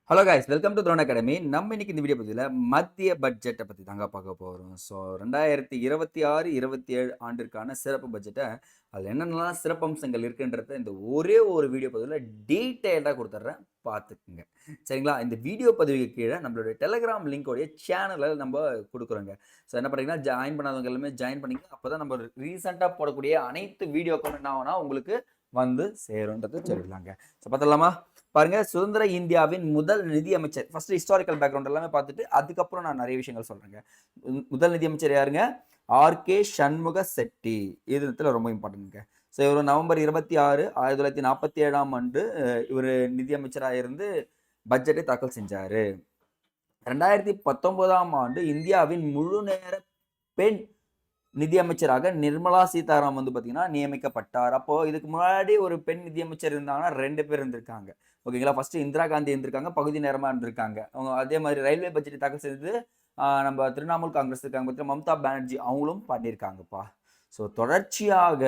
Hello guys welcome to Throne Academy. நம்ம இன்னைக்கு இந்த வீடியோ பதிவில் மத்திய பட்ஜெட்டை பற்றி தாங்க பார்க்க போகிறோம். ஸோ 2026, 27 ஆண்டிற்கான சிறப்பு பட்ஜெட்டை அதில் என்னென்னலாம் சிறப்பம்சங்கள் இருக்குன்றத இந்த ஒரே ஒரு வீடியோ பதிவில் டீட்டெயில்டாக கொடுத்துட்றேன், பார்த்துக்குங்க. சரிங்களா? இந்த வீடியோ பதிவுக்கு கீழே நம்மளுடைய டெலிகிராம் லிங்கோடைய சேனலை நம்ம கொடுக்குறோங்க. ஸோ என்ன பண்ணுறீங்கன்னா, ஜாயின் பண்ணாதவங்க எல்லாமே ஜாயின் பண்ணிங்க. அப்போ தான் நம்ம ரீசெண்டாக போடக்கூடிய அனைத்து வீடியோக்களும் என்ன ஆகும்னா உங்களுக்கு வந்து சேரும்ன்றது சொல்லிடலாங்க. ஸோ பார்த்துடலாமா? பாருங்க, சுதந்திர இந்தியாவின் முதல் நிதியமைச்சர். ஃபர்ஸ்ட் ஹிஸ்டாரிக்கல் பேக்ரவுண்ட் எல்லாமே பார்த்துட்டு அதுக்கப்புறம் நான் நிறைய விஷயங்கள் சொல்றேங்க. முதல் நிதியமைச்சர் யாருங்க? ஆர்.கே. சண்முக செட்டி. இது இடத்துல ரொம்ப இம்பார்ட்டன்ட்ங்க. ஸோ இவர் நவம்பர் 26, 1947ஆம் ஆண்டு இவர் நிதியமைச்சராக இருந்து பட்ஜெட்டை தாக்கல் செஞ்சாரு. 2019ஆம் ஆண்டு இந்தியாவின் முழு நேர பெண் நிதியமைச்சராக நிர்மலா சீதாராமன் வந்து பார்த்தீங்கன்னா நியமிக்கப்பட்டார். அப்போ இதுக்கு முன்னாடி ஒரு பெண் நிதியமைச்சர் இருந்தாங்கன்னா 2 பேர் இருந்திருக்காங்க. ஓகேங்களா? ஃபர்ஸ்ட் இந்திரா காந்தி இருந்திருக்காங்க, பகுதி நேரமா இருந்திருக்காங்க. அவங்க அதே மாதிரி ரயில்வே பட்ஜெட் தாக்கல் செய்தது நம்ம திரிணாமுல் காங்கிரஸ் இருக்காங்க பார்த்தீங்கன்னா, மம்தா பானர்ஜி அவங்களும் பண்ணியிருக்காங்கப்பா. ஸோ தொடர்ச்சியாக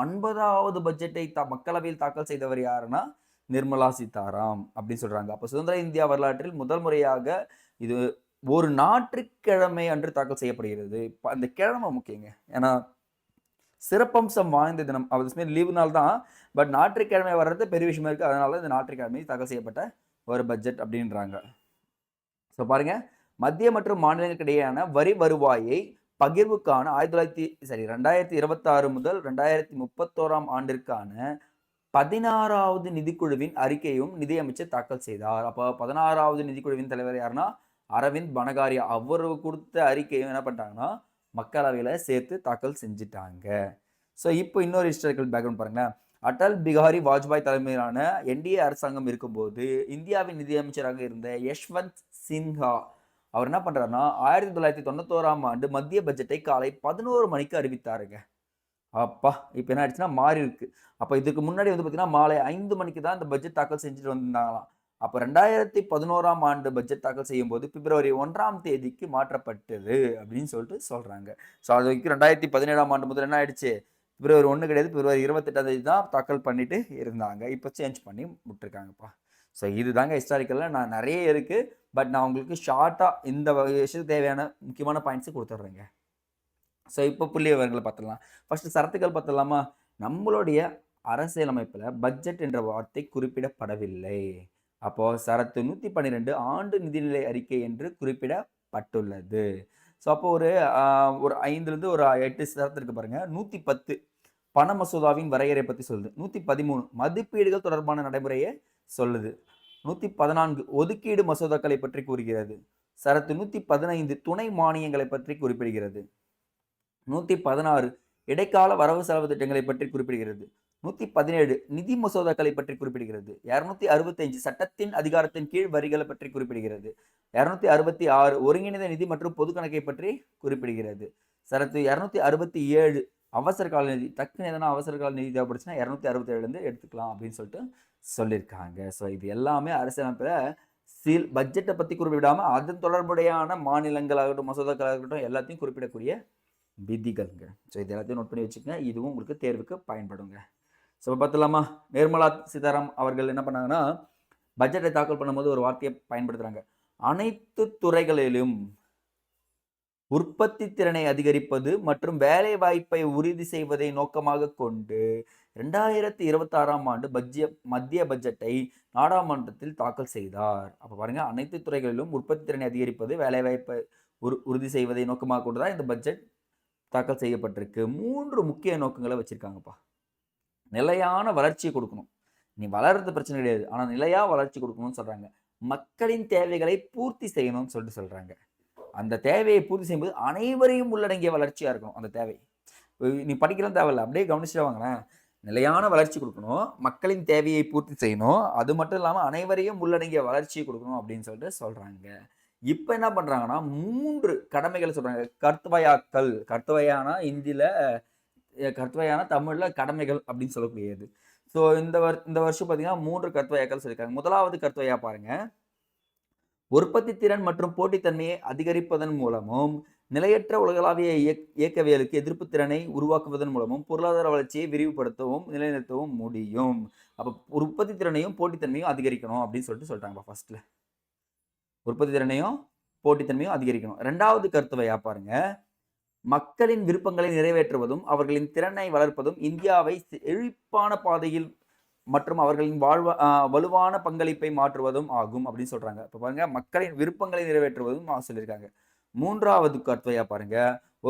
9வது பட்ஜெட்டை மக்களவையில் தாக்கல் செய்தவர் யாருன்னா நிர்மலா சீதாராம் அப்படின்னு சொல்றாங்க. அப்போ சுதந்திர இந்தியா வரலாற்றில் முதல் முறையாக இது ஒரு ஞாயிற்றுக்கிழமை அன்று தாக்கல் செய்யப்படுகிறது. அந்த கிழமை முக்கியங்க. ஏன்னா சிறப்பம்சம் வாய்ந்த தினம். அது லீவு நாள் தான். பட் ஞாயிற்றுக்கிழமை வர்றது பெரிய விஷயமா இருக்கு. அதனால இந்த ஞாயிற்றுக்கிழமை தாக்கல் செய்யப்பட்ட ஒரு பட்ஜெட் அப்படின்றாங்க. ஸோ பாருங்க, மத்திய மற்றும் மாநிலங்களுக்கு இடையேயான வரி வருவாயை பகிர்வுக்கான 2026 முதல் 2031ஆம் ஆண்டிற்கான 16வது நிதிக்குழுவின் அறிக்கையும் நிதியமைச்சர் தாக்கல் செய்தார். அப்போ 16வது நிதிக்குழுவின் தலைவர் யாருன்னா அரவிந்த் பனகாரியா. அவரு கொடுத்த அறிக்கையும் என்ன பண்ணிட்டாங்கன்னா மக்களவையில் சேர்த்து தாக்கல் செஞ்சுட்டாங்க. ஸோ இப்போ இன்னொரு ஹிஸ்டாரிக்கல் பேக்ரவுண்ட் பாருங்களேன். அடல் பிகாரி வாஜ்பாய் தலைமையிலான என்டிஏ அரசாங்கம் இருக்கும்போது இந்தியாவின் நிதியமைச்சராக இருந்த யஷ்வந்த் சின்ஹா அவர் என்ன பண்றாருன்னா 1991ஆம் ஆண்டு மத்திய பட்ஜெட்டை காலை 11 மணிக்கு அறிவித்தாருங்க. அப்பா இப்போ என்ன ஆயிடுச்சுன்னா மாறி இருக்கு. அப்போ இதுக்கு முன்னாடி வந்து பார்த்தீங்கன்னா மாலை 5 மணிக்கு தான் இந்த பட்ஜெட் தாக்கல் செஞ்சுட்டு வந்தாங்களாம். அப்போ 2011ஆம் ஆண்டு பட்ஜெட் தாக்கல் செய்யும் போது பிப்ரவரி 1ஆம் தேதிக்கு மாற்றப்பட்டது அப்படின்னு சொல்லிட்டு சொல்றாங்க. ஸோ அது வரைக்கும் 2017ஆம் ஆண்டு முதல் என்ன ஆயிடுச்சு, பிப்ரவரி 1 கிடையாது, பிப்ரவரி 28ஆம் தேதி தான் தாக்கல் பண்ணிட்டு இருந்தாங்க. இப்போ சேஞ்ச் பண்ணி விட்டுருக்காங்கப்பா. ஸோ இதுதாங்க ஹிஸ்டாரிக்கலில் நான் நிறைய இருக்கு. பட் நான் உங்களுக்கு ஷார்ட்டாக இந்த விஷயத்துக்கு தேவையான முக்கியமான பாயிண்ட்ஸ் கொடுத்துட்றேங்க. ஸோ இப்போ புள்ளி விவரங்களை பார்த்துடலாம். ஃபர்ஸ்ட் சரத்துக்கள் பார்த்துடலாமா? நம்மளுடைய அரசியலமைப்பில் பட்ஜெட் என்ற வார்த்தை குறிப்பிடப்படவில்லை. அப்போ சரத்து 112 ஆண்டு நிதிநிலை அறிக்கை என்று குறிப்பிடப்பட்டுள்ளது. ஸோ அப்போ ஒரு 5லேருந்து ஒரு 8 சரத்து இருக்கு பாருங்க. 110 பண மசோதாவின் வரையறை பற்றி சொல்லுது. 113 மதிப்பீடுகள் தொடர்பான நடைமுறையை சொல்லுது. 114 ஒதுக்கீடு மசோதாக்களை பற்றி கூறுகிறது. சரத்து 115 துணை மானியங்களை பற்றி குறிப்பிடுகிறது. 116 இடைக்கால வரவு செலவு திட்டங்களை பற்றி குறிப்பிடுகிறது. 117 நிதி மசோதாக்களை பற்றி குறிப்பிடுகிறது. 265 சட்டத்தின் அதிகாரத்தின் கீழ் வரிகளை பற்றி குறிப்பிடுகிறது. 266 ஒருங்கிணைந்த நிதி மற்றும் பொது கணக்கை பற்றி குறிப்பிடுகிறது. சரத்து 267 அவசர கால நிதி. டக்குன்னு எதனா அவசர கால நிதி தேவைப்படுச்சுன்னா 267 எடுத்துக்கலாம் அப்படின்னு சொல்லிட்டு சொல்லியிருக்காங்க. ஸோ இது எல்லாமே அரசியலமைப்பில் பட்ஜெட்டை பற்றி குறிப்பிடாமல் அதன் தொடர்புடையான மாநிலங்களாகட்டும் மசோதாக்களாகட்டும் எல்லாத்தையும் குறிப்பிடக்கூடிய விதிகள்ங்க. ஸோ இது எல்லாத்தையும் நோட் பண்ணி வச்சுக்கோங்க. இதுவும் உங்களுக்கு தேர்வுக்கு பயன்படுங்க. ஸோ பார்த்துலாமா? நிர்மலா சீதாராமன் அவர்கள் என்ன பண்ணாங்கன்னா பட்ஜெட்டை தாக்கல் பண்ணும்போது ஒரு வார்த்தையை பயன்படுத்துறாங்க. அனைத்து துறைகளிலும் உற்பத்தி திறனை அதிகரிப்பது மற்றும் வேலை வாய்ப்பை உறுதி செய்வதை நோக்கமாக கொண்டு 2026ஆம் ஆண்டு மத்திய பட்ஜெட்டை நாடாளுமன்றத்தில் தாக்கல் செய்தார். அப்போ பாருங்க, அனைத்து துறைகளிலும் உற்பத்தி திறனை அதிகரிப்பது வேலை வாய்ப்பை உறுதி செய்வதை நோக்கமாக கொண்டு தான் இந்த பட்ஜெட் தாக்கல் செய்யப்பட்டிருக்கு. 3 முக்கிய நோக்கங்களை வச்சிருக்காங்கப்பா. நிலையான வளர்ச்சியை கொடுக்கணும். நீ வளர்றது பிரச்சனை கிடையாது, ஆனால் நிலையா வளர்ச்சி கொடுக்கணும்னு சொல்றாங்க. மக்களின் தேவைகளை பூர்த்தி செய்யணும்னு சொல்லிட்டு சொல்றாங்க. அந்த தேவையை பூர்த்தி செய்யும்போது அனைவரையும் உள்ளடங்கிய வளர்ச்சியா இருக்கணும் அந்த தேவை. நீ படிக்கலாம் தேவையில்ல, அப்படியே கவனிச்சுட்டு வாங்களேன். நிலையான வளர்ச்சி கொடுக்கணும், மக்களின் தேவையை பூர்த்தி செய்யணும், அது மட்டும் இல்லாமல் அனைவரையும் உள்ளடங்கிய வளர்ச்சியை கொடுக்கணும் அப்படின்னு சொல்லிட்டு சொல்றாங்க. இப்போ என்ன பண்றாங்கன்னா 3 கடமைகளை சொல்றாங்க. கர்த்தவயானா இந்தியில கர்த்தவயான தமிழ்ல கடமைகள் அப்படின்னு சொல்லக்கூடியது. ஸோ இந்த வருஷம் பார்த்தீங்கன்னா 3 கர்த்தவயாக்கள் சொல்லியிருக்காங்க. முதலாவது கர்த்தவயா பாருங்க. உற்பத்தி திறன் மற்றும் போட்டித்தன்மையை அதிகரிப்பதன் மூலமும் நிலையற்ற உலகளாவிய இயக்கவியலுக்கு எதிர்ப்பு திறனை உருவாக்குவதன் மூலமும் பொருளாதார வளர்ச்சியை விரிவுபடுத்தவும் நிலைநிறுத்தவும் முடியும். அப்போ உற்பத்தி திறனையும் போட்டித்தன்மையும் அதிகரிக்கணும் அப்படின்னு சொல்லிட்டு சொல்றாங்க ஃபர்ஸ்ட்ல. உற்பத்தி திறனையும் போட்டித்தன்மையும் அதிகரிக்கணும். 2வது கருத்துவையா பாருங்க, மக்களின் விருப்பங்களை நிறைவேற்றுவதும் அவர்களின் திறனை வளர்ப்பதும் இந்தியாவை செழிப்பான பாதையில் மற்றும் அவர்களின் வலுவான பங்களிப்பை மாற்றுவதும் ஆகும் அப்படின்னு சொல்றாங்க. இப்ப பாருங்க, மக்களின் விருப்பங்களை நிறைவேற்றுவதும் சொல்லியிருக்காங்க. 3வது கருத்துவையா பாருங்க,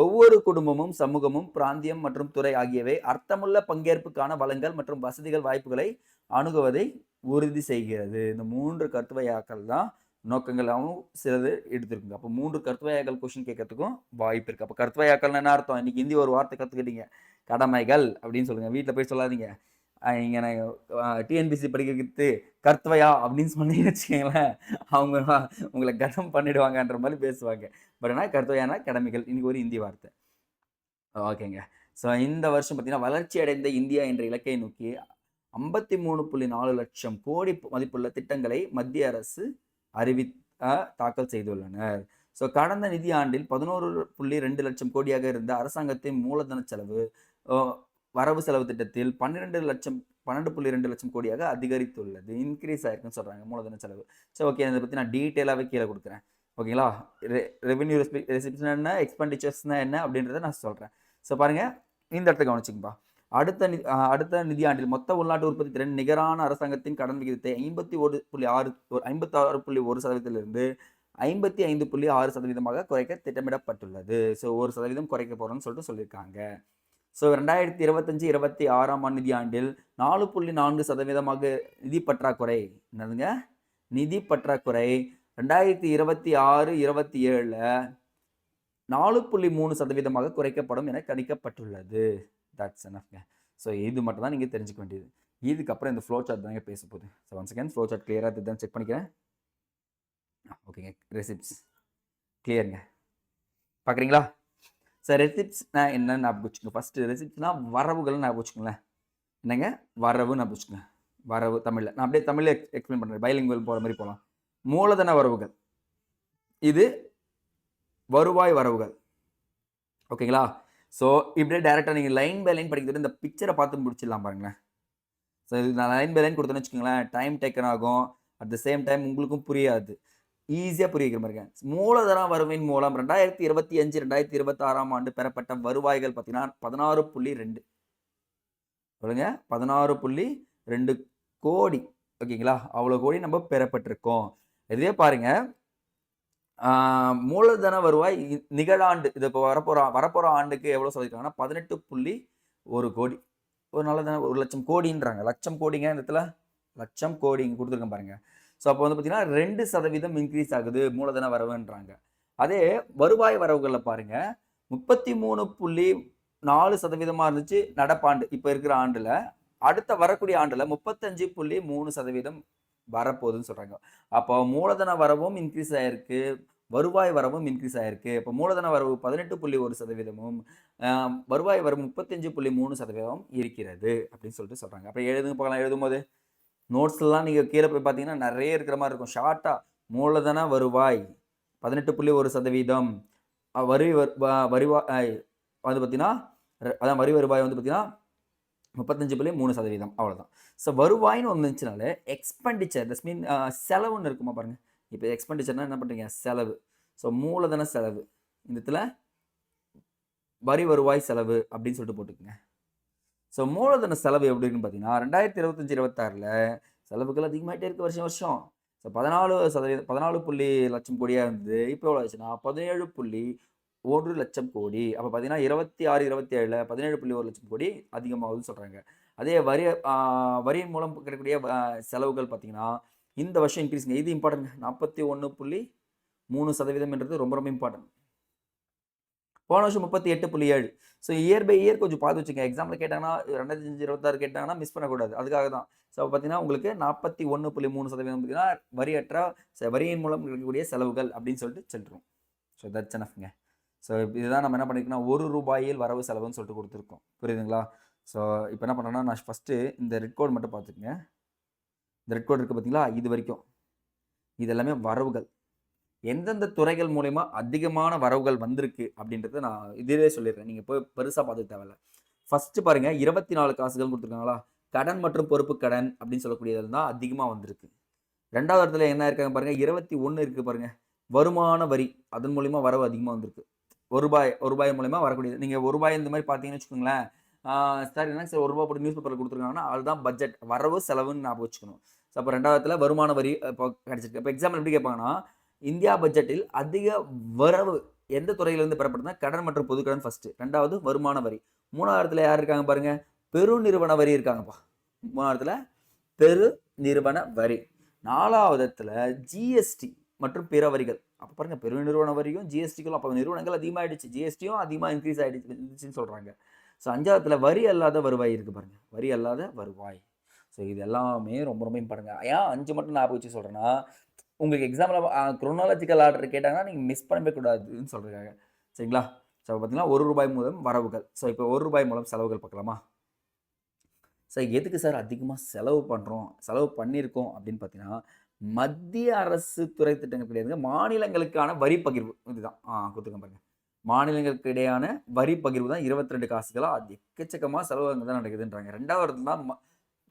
ஒவ்வொரு குடும்பமும் சமூகமும் பிராந்தியம் மற்றும் துறை ஆகியவை அர்த்தமுள்ள பங்கேற்புக்கான வளங்கள் மற்றும் வசதிகள் வாய்ப்புகளை அணுகுவதை உறுதி செய்கிறது. இந்த 3 கருத்துவையாக்கள் தான் நோக்கங்களாகவும் சிலது எடுத்திருக்குங்க. அப்போ 3 கருத்துவையாக்கள் கொஸ்டின் கேட்கறதுக்கும் வாய்ப்பு இருக்கு. அப்போ கருத்துவையாக்கள்னா என்ன அர்த்தம்? இன்னைக்கு ஹிந்தி ஒரு வார்த்தை கத்துக்கிட்டீங்க, கடமைகள் அப்படின்னு சொல்லுங்க. வீட்டில் போய் சொல்லாதீங்க, இங்க நான் டிஎன்பிசி படிக்கிறது கர்த்தவையா அப்படின்னு சொன்னீங்கன்னு வச்சுக்கோங்களேன், அவங்க உங்களை கனம் பண்ணிடுவாங்கன்ற மாதிரி பேசுவாங்க. பட் ஆனால் கர்த்தவையான கடமைகள் இன்னைக்கு ஒரு இந்தி வார்த்தை. ஓகேங்க. ஸோ இந்த வருஷம் பார்த்தீங்கன்னா வளர்ச்சி அடைந்த இந்தியா என்ற இலக்கை நோக்கி 53.4 லட்சம் கோடி மதிப்புள்ள திட்டங்களை மத்திய அரசு தாக்கல் செய்துள்ளனர். ஸோ கடந்த நிதி ஆண்டில் 11.2 லட்சம் கோடியாக இருந்த அரசாங்கத்தின் மூலதன செலவு வரவு செலவு திட்டத்தில் 12.2 லட்சம் கோடியாக அதிகரித்துள்ளது. இன்க்ரீஸ் ஆயிருக்குன்னு சொல்றாங்க மூலதன செலவு. ஸோ ஓகே, இதை பற்றி நான் டீட்டெயிலாகவே கீழே கொடுக்குறேன். ஓகேங்களா? ரெவென்யூ ரெசிப்ட்ஸ்னா என்ன, எக்ஸ்பெண்டிச்சர்ஸ்னா என்ன அப்படின்றத நான் சொல்கிறேன். ஸோ பாருங்க, இந்த இடத்த கவனிச்சுங்கப்பா. அடுத்த நிதியாண்டில் மொத்த உள்நாட்டு உற்பத்தி திறன் நிகரான அரசாங்கத்தின் கடன் விகிதத்தை 56.1%இலிருந்து 55.6% குறைக்க திட்டமிடப்பட்டுள்ளது. ஸோ 1% குறைக்க போறோம்னு சொல்லிட்டு சொல்லியிருக்காங்க. ஸோ 2025-26 நிதியாண்டில் 4.4% நிதி பற்றாக்குறை. என்னதுங்க? நிதி பற்றாக்குறை 2026-27 4.3% குறைக்கப்படும் என கணிக்கப்பட்டுள்ளது. தட்ஸ் எனஃப்ங்க. ஸோ இது மட்டும் தான் நீங்கள் தெரிஞ்சுக்க வேண்டியது. இதுக்கப்புறம் இந்த ஃப்ளோ சார்ட் தாங்க பேச போகுது. So once again flow chart கிளியராக இதுதான் செக் பண்ணிக்கிறேன். ஓகேங்க, ரெசிப்ட்ஸ் கிளியருங்க. பார்க்குறீங்களா? சார் ரெசிப்ட்ஸ்னா என்னன்னு ஞாபகம் வச்சுக்கோங்க. ஃபஸ்ட்டு ரெசிப்ட்ஸ்னா வரவுகள் ஞாபகம் வச்சுக்கோங்களேன். என்னங்க? வரவு ஞாபகம் வச்சுக்கோங்க. வரவு தமிழில் நான் அப்படியே தமிழில் எக்ஸ்பிளைன் பண்ணுறேன். பைலிங்குவல் போகிற மாதிரி போகலாம். மூலதன வரவுகள், இது வருவாய் வரவுகள். ஓகேங்களா? ஸோ இப்படியே டேரெக்டாக நீங்கள் லைன் பை லைன் படிக்கிறது இந்த பிக்சரை பார்த்து முடிச்சிடலாம் பாருங்களேன். ஸோ இது நான் லைன் பை லைன் கொடுத்தேன்னு வச்சுக்கோங்களேன், டைம் டேக்கன் ஆகும். அட் த சேம் டைம் உங்களுக்கும் புரியாது. ஈஸியாக புரிய வைக்கிற மாதிரி இருக்கேன். மூலதன வரவின் மூலம் 2025-2026 ஆண்டு பெறப்பட்ட வருவாய்கள் பார்த்தீங்கன்னா 16.2 சொல்லுங்க, 16.2 கோடி. ஓகேங்களா? அவ்வளோ கோடி நம்ம பெறப்பட்டிருக்கோம். இதுவே பாருங்க, மூலதன வருவாய் நிகழாண்டு, இது இப்போ வரப்போற ஆண்டுக்கு எவ்வளோ சொல்லியிருக்காங்கன்னா 18.1 கோடி. ஒரு நல்லதான 1 லட்சம் கோடின்றாங்க. லட்சம் கோடிங்க, இந்த இடத்துல லட்சம் கோடி இங்கே கொடுத்துருக்கேன் பாருங்க. ஸோ அப்போ வந்து பார்த்தீங்கன்னா 2% இன்க்ரீஸ் ஆகுது மூலதன வரவுன்றாங்க. அதே வருவாய் வரவுகளில் பாருங்க 33.4% இருந்துச்சு நடப்பாண்டு, இப்போ இருக்கிற ஆண்டில். அடுத்த வரக்கூடிய ஆண்டில் 35.3% வரப்போகுதுன்னு சொல்றாங்க. அப்போ மூலதன வரவும் இன்க்ரீஸ் ஆயிருக்கு, வருவாய் வரவும் இன்க்ரீஸ் ஆயிருக்கு. இப்போ மூலதன வரவு 18.1%, வருவாய் வரவு 35.3% இருக்கிறது அப்படின்னு சொல்லிட்டு சொல்றாங்க. அப்போ எழுதுங்க பார்க்கலாம். எழுதும்போது நோட்ஸ்லாம் நீங்கள் கீழே போய் பார்த்தீங்கன்னா நிறைய இருக்கிற மாதிரி இருக்கும். ஷார்ட்டாக மூலதன வருவாய் 18.1%, வருவாய் வந்து பார்த்தீங்கன்னா அதான் வரி வருவாய் வந்து பார்த்தீங்கன்னா 35.3%, அவ்வளோதான். ஸோ வருவாய்னு ஒன்று இருந்துச்சுனாலே எக்ஸ்பெண்டிச்சர் தஸ் மீன் செலவுன்னு இருக்குமா பாருங்க. இப்போ எக்ஸ்பெண்டிச்சர்னா என்ன பண்ணுறீங்க? செலவு. ஸோ மூலதன செலவு, இந்த இடத்துல வரி வருவாய் செலவு அப்படின்னு சொல்லிட்டு போட்டுக்குங்க. ஸோ மூலதன செலவு எப்படி இருக்குன்னு பார்த்தீங்கன்னா 2025-26 செலவுகள் அதிகமாகிட்டே இருக்குது வருஷம் வருஷம். ஸோ 14 லட்சம் கோடியாக இருந்தது. இப்போ எவ்வளோ ஆச்சுன்னா 17.1 லட்சம் கோடி. அப்போ பார்த்தீங்கன்னா 26-27 17.1 லட்சம் கோடி அதிகமாகுதுன்னு சொல்கிறாங்க. அதே வரியின் மூலம் கிடைக்கக்கூடிய செலவுகள் பார்த்தீங்கன்னா இந்த வருஷம் இன்க்ரீஸ்ங்க. இது இம்பார்ட்டன்ட். 41.3% ரொம்ப ரொம்ப இம்பார்ட்டன்ட். போன வருஷம் 38.7. ஸோ இயர் பை இயர் கொஞ்சம் பார்த்து வச்சுங்க. எக்ஸாம்பிள் கேட்டாங்கன்னா 2025-26 கேட்டாங்கன்னா மிஸ் பண்ணக்கூடாது. அதுக்காக தான். ஸோ பார்த்தீங்கன்னா உங்களுக்கு 41.3% பார்த்தீங்கன்னா வரியின் மூலம் கிடைக்கக்கூடிய செலவுகள் அப்படின்னு சொல்லிட்டு சொல்லிடுறோம். ஸோ தட்ஸ் எனஃப்ங்க. ஸோ இதுதான் நம்ம என்ன பண்ணிருக்கோம்னா ₹1 வரவு செலவுன்னு சொல்லிட்டு கொடுத்துருக்கோம். புரியுதுங்களா? ஸோ இப்போ என்ன பண்ணுறேன்னா, நான் ஃபஸ்ட்டு இந்த ரெட் கோட் மட்டும் பார்த்துக்குங்க. இந்த ரெட் கோட் இருக்குது பார்த்தீங்களா, இது வரைக்கும் இது எல்லாமே வரவுகள். எந்தெந்த துறைகள் மூலயமா அதிகமான வரவுகள் வந்திருக்கு அப்படின்றத நான் இதிலே சொல்லிடுறேன். நீங்கள் போய் பெருசாக பார்த்துக்க தேவையில்ல. ஃபஸ்ட்டு பாருங்கள், 24 காசுகள் கொடுத்துருக்காங்களா, கடன் மற்றும் பொறுப்பு கடன் அப்படின்னு சொல்லக்கூடியதில் தான் அதிகமாக வந்திருக்கு. 2வது இடத்துல என்ன இருக்காங்க பாருங்க, 21 இருக்கு பாருங்க. வருமான வரி. அதன் மூலியமா வரவு அதிகமா வந்திருக்கு. ரூ. 1 மூலியமா வரக்கூடியது. நீங்க ரூ. 1 இந்த மாரி பார்த்தீங்கன்னு வச்சுக்கோங்களேன், சார் என்ன சார் ரூ. 1 போட்டு நியூஸ் பேப்பர்ல குடுத்துருக்காங்கன்னா, அதுதான் பட்ஜெட். வரவு, செலவுன்னு ஞாபகம் வச்சுக்கணும். ஸோ அப்ப 2வது இடத்துல வருமான வரி இப்போ கிடைச்சிருக்கு. இப்ப எக்ஸாம்பிள் எப்படி கேட்பாங்கன்னா, இந்தியா பட்ஜெட்டில் அதிக வரவு எந்த துறையிலிருந்து பெறப்படுதுன்னா, கடன் மற்றும் பொதுக்கடன் ஃபர்ஸ்ட். 2வது வருமான வரி. 3வது இடத்துல யார் இருக்காங்க பாருங்க, பெருநிறுவன வரி இருக்காங்கப்பா. 3வது இடத்துல பெருநிறுவன வரி. 4வது இடத்துல ஜிஎஸ்டி மற்றும் பிற வரிகள். அப்ப பாருங்க பெருநிறுவன வரியும் ஜிஎஸ்டிக்கும் அப்ப நிறுவனங்கள் அதிகமாயிடுச்சு. ஜிஎஸ்டியும் அதிகமா இன்க்ரீஸ் ஆயிடுச்சுன்னு சொல்றாங்க. ஸோ 5வதுல வரி அல்லாத வருவாய் இருக்கு பாருங்க. வரி அல்லாத வருவாய். ஸோ இது எல்லாமே ரொம்ப ரொம்ப இம்பார்ட்டன்ட்ங்க. ஏன் 5 மட்டும் ஞாபகம் வச்சு சொல்றேன்னா, உங்களுக்கு எக்ஸாம்ல குரோனாலஜிக்கல் ஆர்டர் கேட்டாங்கன்னா, நீங்க மிஸ் பண்ணவே கூடாதுன்னு சொல்றதுக்காக. சரிங்களா? ஸோ பார்த்தீங்கன்னா ரூ. 1 மூலம் வரவுகள். ஸோ இப்போ ரூ. 1 மூலம் செலவுகள் பார்க்கலாமா? சார் எதுக்கு சார் அதிகமாக செலவு பண்ணுறோம், செலவு பண்ணியிருக்கோம் அப்படின்னு பார்த்தீங்கன்னா, மத்திய அரசு துறை திட்டங்கள் கிடையாதுங்க. மாநிலங்களுக்கான வரி பகிர்வு இதுதான். கொடுத்துருக்கேன் பாருங்க. மாநிலங்களுக்கு இடையான வரி பகிர்வு தான் 22 காசுகளா அது எக்கச்சக்கமாக செலவு அங்கே தான் நடக்குதுன்றாங்க. 2வது இடத்துல தான்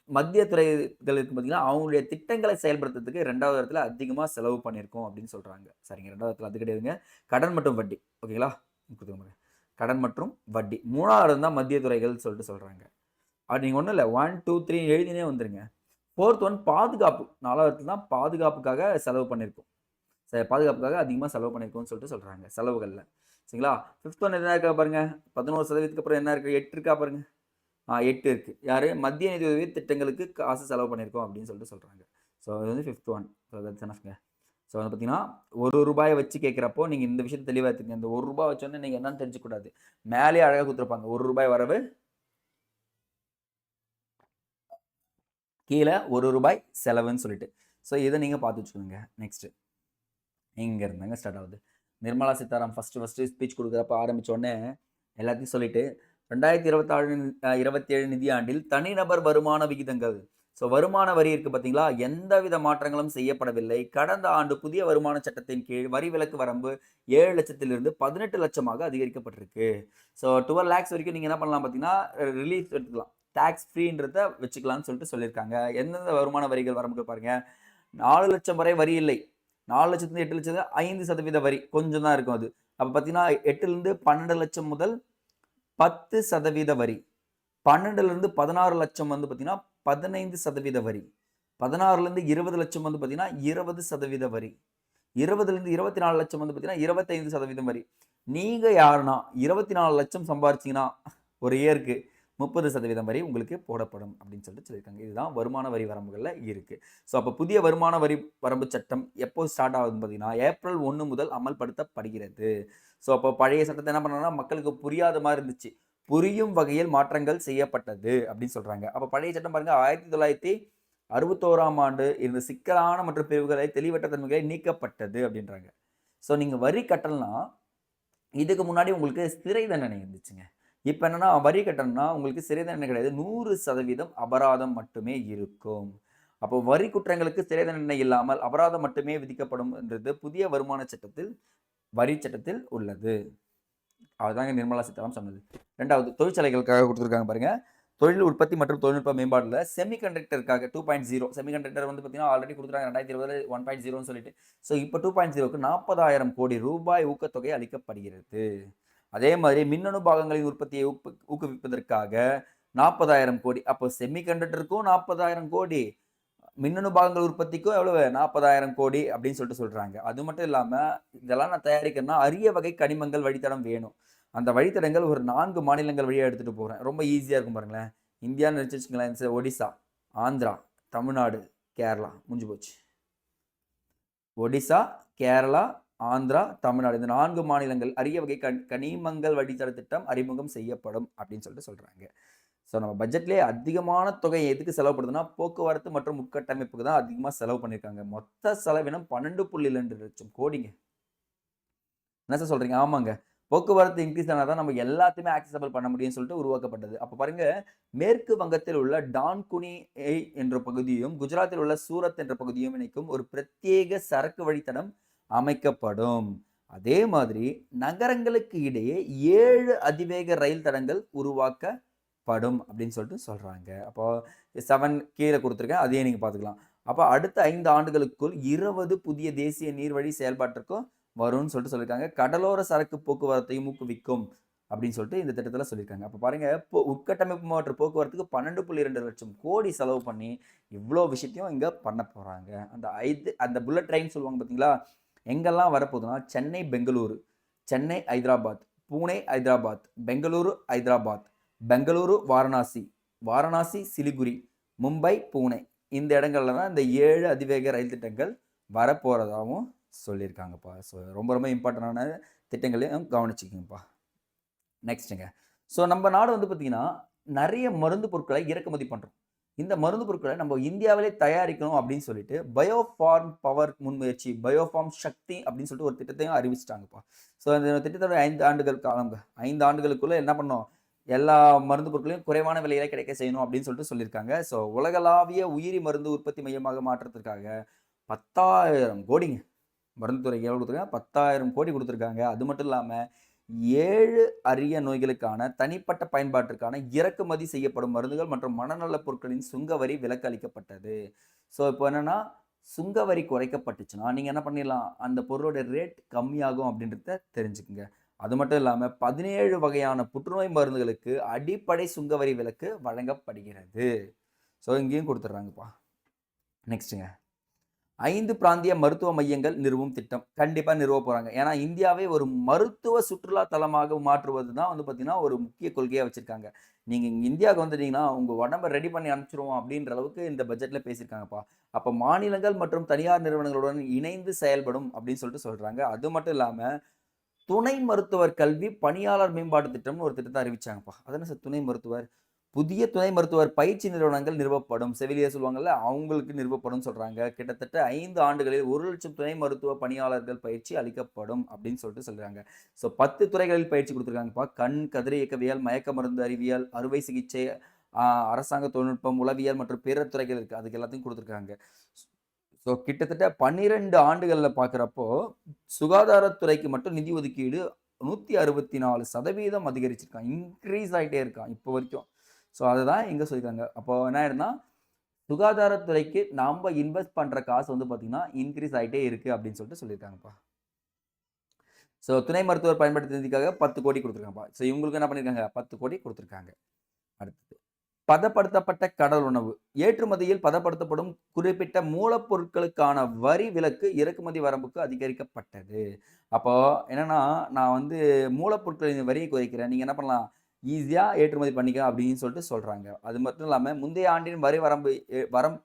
மத்திய துறைகள் இருக்கு பார்த்தீங்கன்னா, அவங்களுடைய திட்டங்களை செயல்படுத்துறதுக்கு 2வது இடத்துல அதிகமாக செலவு பண்ணியிருக்கோம் அப்படின்னு சொல்கிறாங்க. சரிங்க 2வது இடத்துல அது கிடையாதுங்க. கடன் மற்றும் வட்டி ஓகேங்களா? கொடுத்துருக்கேன் பாருங்க. கடன் மற்றும் வட்டி 3வது தான் மத்திய துறைகள் சொல்லிட்டு சொல்கிறாங்க. அது நீங்கள் ஒன்றும் இல்லை 1, 2, 3 எழுதினே வந்துருங்க. 4th ஒன் பாதுகாப்பு. 4வது தான் பாதுகாப்புக்காக செலவு பண்ணியிருக்கோம். பாதுகாப்புக்காக அதிகமாக செலவு பண்ணியிருக்கோம்னு சொல்லிட்டு சொல்கிறாங்க செலவுகளில். சரிங்களா? 5th ஒன் என்ன இருக்கா பாருங்க. 11% அப்புறம் என்ன இருக்குது? 8 இருக்கா பாருங்க. 8 இருக்குது. யார்? மத்திய நிதி உதவி திட்டங்களுக்கு காசு செலவு பண்ணியிருக்கோம் அப்படின்னு சொல்லிட்டு சொல்கிறாங்க. ஸோ அது வந்து 5th ஒன். ஸோ தட்ஸ் எனஃப்ங்க. ஸோ வந்து பார்த்தீங்கன்னா ரூ. 1 வச்சு கேட்குறப்போ நீங்கள் இந்த விஷயத்தை தெளிவாக எடுத்துக்கங்க. இந்த ரூ. 1 வச்சோன்னே நீங்கள் என்னன்னு தெரிஞ்சுக்கூடாது. மேலேயே அழகாக கொடுத்துருப்பாங்க. ரூ. 1 வரவு, கீழே ரூ. 1 செலவுன்னு சொல்லிட்டு. ஸோ இதை நீங்கள் பார்த்து வச்சுக்கோங்க. நெக்ஸ்ட்டு இங்கே இருந்தாங்க ஸ்டார்ட் ஆகுது. நிர்மலா சீதாராமன் ஃபஸ்ட்டு ஸ்பீச் கொடுக்குறப்ப ஆரம்பித்தோடனே எல்லாத்தையும் சொல்லிட்டு 2026-27 நிதியாண்டில் தனிநபர் வருமான விகிதங்கள். ஸோ வருமான வரி இருக்குது பார்த்தீங்களா, எந்தவித மாற்றங்களும் செய்யப்படவில்லை. கடந்த ஆண்டு புதிய வருமான சட்டத்தின் கீழ் வரி விலக்கு வரம்பு 7 லட்சத்திலிருந்து 18 லட்சமாக அதிகரிக்கப்பட்டிருக்கு. ஸோ 12 lakhs வரைக்கும் நீங்கள் என்ன பண்ணலாம் பார்த்தீங்கன்னா ரிலீஃப் எடுத்துக்கலாம். டேக்ஸ் ஃப்ரீன்றத வச்சுக்கலாம்னு சொல்லிட்டு சொல்லியிருக்காங்க. எந்தெந்த வருமான வரிகள் வரம்புக்கு பாருங்க, 4 லட்சம் வரை வரி இல்லை. 4 லட்சத்துலேருந்து 8 லட்சம் 5% வரி கொஞ்சம் தான் இருக்கும் அது. அப்போ பார்த்தீங்கன்னா 8லேருந்து 12 லட்சம் முதல் 10% வரி. 12லேருந்து 16 லட்சம் வந்து பார்த்தீங்கன்னா 15% வரி. 16லேருந்து 20 லட்சம் வந்து பார்த்தீங்கன்னா 20% வரி. 20லேருந்து 24 லட்சம் வந்து பார்த்தீங்கன்னா 25% வரி. நீங்க யாருன்னா 24 லட்சம் சம்பாரிச்சீங்கன்னா ஒரு இயருக்கு 30% வரி உங்களுக்கு போடப்படும் அப்படின்னு சொல்லிட்டு சொல்லியிருக்காங்க. இதுதான் வருமான வரி வரம்புகள்ல இருக்கு. ஸோ அப்போ புதிய வருமான வரி வரம்பு சட்டம் எப்போ ஸ்டார்ட் ஆகுதுன்னு பார்த்தீங்கன்னா ஏப்ரல் 1 முதல் அமல்படுத்தப்படுகிறது. ஸோ அப்போ பழைய சட்டத்தை என்ன பண்ணாங்கன்னா மக்களுக்கு புரியாத மாதிரி இருந்துச்சு. புரியும் வகையில் மாற்றங்கள் செய்யப்பட்டது அப்படின்னு சொல்றாங்க. அப்போ பழைய சட்டம் பாருங்க 1961ஆம் ஆண்டு இருந்த சிக்கலான மற்றும் பிரிவுகளை தெளிவற்ற தன்மைகளை நீக்கப்பட்டது அப்படின்றாங்க. ஸோ நீங்க வரி கட்டலாம், இதுக்கு முன்னாடி உங்களுக்கு சிறை தண்டனை இருந்துச்சுங்க. இப்போ என்னன்னா வரி கட்டணும்னா உங்களுக்கு சிறை தண்டனை கிடையாது, 100% அபராதம் மட்டுமே இருக்கும். அப்போ வரி குற்றங்களுக்கு சிறை தண்டனை இல்லாமல் அபராதம் மட்டுமே விதிக்கப்படும் என்றது புதிய வருமான சட்டத்தில் வரி சட்டத்தில் உள்ளது. அதுதாங்க நிர்மலா சீதாராமன் சொன்னது. 2வது தொழிற்சாலைகளுக்காக கொடுத்துருக்காங்க பாருங்க. தொழில் உற்பத்தி மற்றும் தொழில்நுட்ப மேம்பாடுல செமிகண்டக்டருக்காக 2.0 செமிகண்டக்டர் வந்து பார்த்தீங்கன்னா ஆல்ரெடி கொடுத்துருக்காங்க 2020 1.0ன்னு சொல்லிட்டு. ஸோ இப்போ 2.0க்கு 40,000 கோடி ரூபாய் ஊக்கத்தொகை அளிக்கப்படுகிறது. அதே மாதிரி மின்னணு பாகங்களின் உற்பத்தியை ஊக்குவிப்பதற்காக 40,000 கோடி. அப்போ செமிகண்டக்டருக்கும் 40,000 கோடி, மின்னணு பாகங்கள் உற்பத்திக்கும் எவ்வளவு 40,000 கோடி அப்படின்னு சொல்லிட்டு சொல்றாங்க. அது மட்டும் இல்லாம இதெல்லாம் நான் தயாரிக்கணும்னா அரிய வகை கனிமங்கள் வழித்தடம் வேணும். அந்த வழித்தடங்கள் ஒரு 4 மாநிலங்கள் வழியா எடுத்துட்டு போறேன். ரொம்ப ஈஸியா இருக்கும் பாருங்களேன். இந்தியான்னு நினைச்சு வச்சுங்களேன், ஒடிசா, ஆந்திரா, தமிழ்நாடு, கேரளா முடிஞ்சு போச்சு. ஒடிசா, கேரளா, ஆந்திரா, தமிழ்நாடு இந்த 4 மாநிலங்கள் அரிய வகை கனிமங்கள் வழித்தட திட்டம் அறிமுகம் செய்யப்படும் அப்படின்னு சொல்லிட்டு சொல்றாங்க. ஸோ நம்ம பட்ஜெட்லேயே அதிகமான தொகை எதுக்கு செலவுப்படுதுன்னா போக்குவரத்து மற்றும் உட்கட்டமைப்புக்கு தான் அதிகமாக செலவு பண்ணியிருக்காங்க. மொத்த செலவினம் 12.2 லட்சம் கோடிங்க. என்ன சார் சொல்றீங்க? ஆமாங்க. போக்குவரத்து இன்க்ரீஸ் ஆனால் தான் நம்ம எல்லாத்தையுமே ஆக்சசபிள் பண்ண முடியும்னு சொல்லிட்டு உருவாக்கப்பட்டது. அப்போ பாருங்க மேற்கு வங்கத்தில் உள்ள டான்குனி என்ற பகுதியும் குஜராத்தில் உள்ள சூரத் என்ற பகுதியும் இணைக்கும் ஒரு பிரத்யேக சரக்கு வழித்தடம் அமைக்கப்படும். அதே மாதிரி நகரங்களுக்கு இடையே 7 அதிவேக ரயில் தடங்கள் உருவாக்கப்படும் அப்படின்னு சொல்லிட்டு சொல்றாங்க. அப்போ 7 கீழே கொடுத்துருக்கேன், அதையே நீங்க பார்த்துக்கலாம். அப்போ அடுத்த 5 ஆண்டுகளுக்குள் 20 புதிய தேசிய நீர்வழி செயல்பாட்டிற்கும் வரும்னு சொல்லியிருக்காங்க. கடலோர சரக்கு போக்குவரத்தையும் ஊக்குவிக்கும் அப்படின்னு சொல்லிட்டு இந்த திட்டத்தில் சொல்லியிருக்காங்க. அப்போ பாருங்க, உட்கட்டமைப்பு மற்றும் போக்குவரத்துக்கு 12.2 லட்சம் கோடி செலவு பண்ணி இவ்வளோ விஷயத்தையும் இங்கே பண்ண போகிறாங்க. அந்த புல்லட் ட்ரெயின் சொல்லுவாங்க பார்த்தீங்களா, எங்கெல்லாம் வரப்போகுதுன்னா சென்னை பெங்களூரு, சென்னை ஹைதராபாத், பூனே ஹைதராபாத், பெங்களூரு ஹைதராபாத், பெங்களூரு வாரணாசி, வாரணாசி சிலிகுரி, மும்பை பூனே, இந்த இடங்கள்ல தான் இந்த 7 அதிவேக ரயில் திட்டங்கள் வரப்போகிறதாகவும் சொல்லியிருக்காங்கப்பா. ஸோ ரொம்ப ரொம்ப இம்பார்ட்டண்டான திட்டங்களையும் கவனிச்சுக்கோங்கப்பா. நெக்ஸ்ட்டுங்க, ஸோ நம்ம நாடு வந்து பார்த்தீங்கன்னா நிறைய மருந்து பொருட்களை இறக்குமதி பண்ணுறோம். இந்த மருந்து பொருட்களை நம்ம இந்தியாவிலே தயாரிக்கணும் அப்படின்னு சொல்லிட்டு பயோஃபார்ம் பவர் முன்முயற்சி, பயோஃபார்ம் சக்தி அப்படின்னு சொல்லிட்டு ஒரு திட்டத்தையும் அறிவிச்சிட்டாங்கப்பா. ஸோ அந்த திட்டத்தோட 5 ஆண்டுகள் காலம், 5 ஆண்டுகளுக்குள்ள என்ன பண்ணோம், எல்லா மருந்து பொருட்களையும் குறைவான விலையில கிடைக்க செய்யணும் அப்படின்னு சொல்லிட்டு சொல்லியிருக்காங்க. ஸோ உலகளாவிய உயிரி மருந்து உற்பத்தி மையமாக மாற்றத்திற்காக 10,000 கோடிங்க, மருந்து துறைக்கு எவ்வளோ கொடுத்துருக்காங்க, 10,000 கோடி கொடுத்துருக்காங்க. அது மட்டும் இல்லாமல் 7 அரிய நோய்களுக்கான தனிப்பட்ட பயன்பாட்டிற்கான இறக்குமதி செய்யப்படும் மருந்துகள் மற்றும் மனநல பொருட்களின் சுங்கவரி விலக்கு அளிக்கப்பட்டது. ஸோ இப்போ என்னன்னா, சுங்கவரி குறைக்கப்பட்டுச்சுன்னா நீங்கள் என்ன பண்ணிடலாம், அந்த பொருளோட ரேட் கம்மியாகும் அப்படின்றத தெரிஞ்சுக்குங்க. அது மட்டும் இல்லாமல் 17 வகையான புற்றுநோய் மருந்துகளுக்கு அடிப்படை சுங்கவரி விலக்கு வழங்கப்படுகிறது. ஸோ இங்கேயும் கொடுத்துட்றாங்கப்பா. நெக்ஸ்ட்டுங்க, 5 பிராந்திய மருத்துவ மையங்கள் நிறுவும் திட்டம் கண்டிப்பாக நிறுவ போகிறாங்க. ஏன்னா இந்தியாவை ஒரு மருத்துவ சுற்றுலா தலமாக மாற்றுவது தான் வந்து பார்த்தீங்கன்னா ஒரு முக்கிய கொள்கையாக வச்சுருக்காங்க. நீங்கள் இங்கே இந்தியாவுக்கு வந்துட்டீங்கன்னா உங்கள் உடம்பை ரெடி பண்ணி அனுப்பிச்சிருவோம் அப்படின்ற அளவுக்கு இந்த பட்ஜெட்டில் பேசியிருக்காங்கப்பா. அப்போ மாநிலங்கள் மற்றும் தனியார் நிறுவனங்களுடன் இணைந்து செயல்படும் அப்படின்னு சொல்லிட்டு சொல்கிறாங்க. அது மட்டும் இல்லாமல் துணை மருத்துவர் கல்வி பணியாளர் மேம்பாட்டு திட்டம்னு ஒரு திட்டத்தை அறிவிச்சாங்கப்பா. அதென்ன சார் துணை மருத்துவர்? புதிய துணை மருத்துவர் பயிற்சி நிறுவனங்கள் நிறுவப்படும், செவிலியர் சொல்லுவாங்கல்ல, அவங்களுக்கு நிறுவப்படும் சொல்றாங்க. கிட்டத்தட்ட 5 ஆண்டுகளில் 1 லட்சம் துணை மருத்துவ பணியாளர்கள் பயிற்சி அளிக்கப்படும் அப்படின்னு சொல்லிட்டு சொல்றாங்க. ஸோ 10 துறைகளில் பயிற்சி கொடுத்துருக்காங்கப்பா. கண், கதிர் இயக்கவியல், மயக்க மருந்து அறிவியல், அறுவை சிகிச்சை, அரசாங்க தொழில்நுட்பம், உளவியல் மற்றும் பிற துறைகள் இருக்கு. அதுக்கு எல்லாத்தையும் கொடுத்துருக்காங்க. ஸோ கிட்டத்தட்ட 12 ஆண்டுகளில் பார்க்குறப்போ சுகாதாரத்துறைக்கு மட்டும் நிதி ஒதுக்கீடு 164% அதிகரிச்சிருக்கான், இன்க்ரீஸ் ஆகிட்டே இருக்கான் இப்போ வரைக்கும். ஸோ அதுதான் இங்கே சொல்லியிருக்காங்க. அப்போ என்ன ஆயிடுனா, சுகாதாரத்துறைக்கு நாம் இன்வெஸ்ட் பண்ணுற காசு வந்து பார்த்தீங்கன்னா இன்க்ரீஸ் ஆகிட்டே இருக்குது அப்படின்னு சொல்லிட்டு சொல்லியிருக்காங்கப்பா. ஸோ துணை மருத்துவர் பயன்படுத்துறதுக்காக 10 கோடி கொடுத்துருக்காங்கப்பா. ஸோ இவங்களுக்கு என்ன பண்ணியிருக்காங்க, 10 கோடி கொடுத்துருக்காங்க. அடுத்தது பதப்படுத்தப்பட்ட கடல் உணவு ஏற்றுமதியில் பதப்படுத்தப்படும் குறிப்பிட்ட மூலப்பொருட்களுக்கான வரி விலக்கு இறக்குமதி வரம்புக்கு அதிகரிக்கப்பட்டது. அப்போ என்னன்னா, நான் வந்து மூலப்பொருட்களின் வரியை குறைக்கிறேன், நீங்க என்ன பண்ணலாம், ஈஸியா ஏற்றுமதி பண்ணிக்க அப்படின்னு சொல்லிட்டு சொல்றாங்க. அது மட்டும் இல்லாம முந்தைய ஆண்டின் வரி வரம்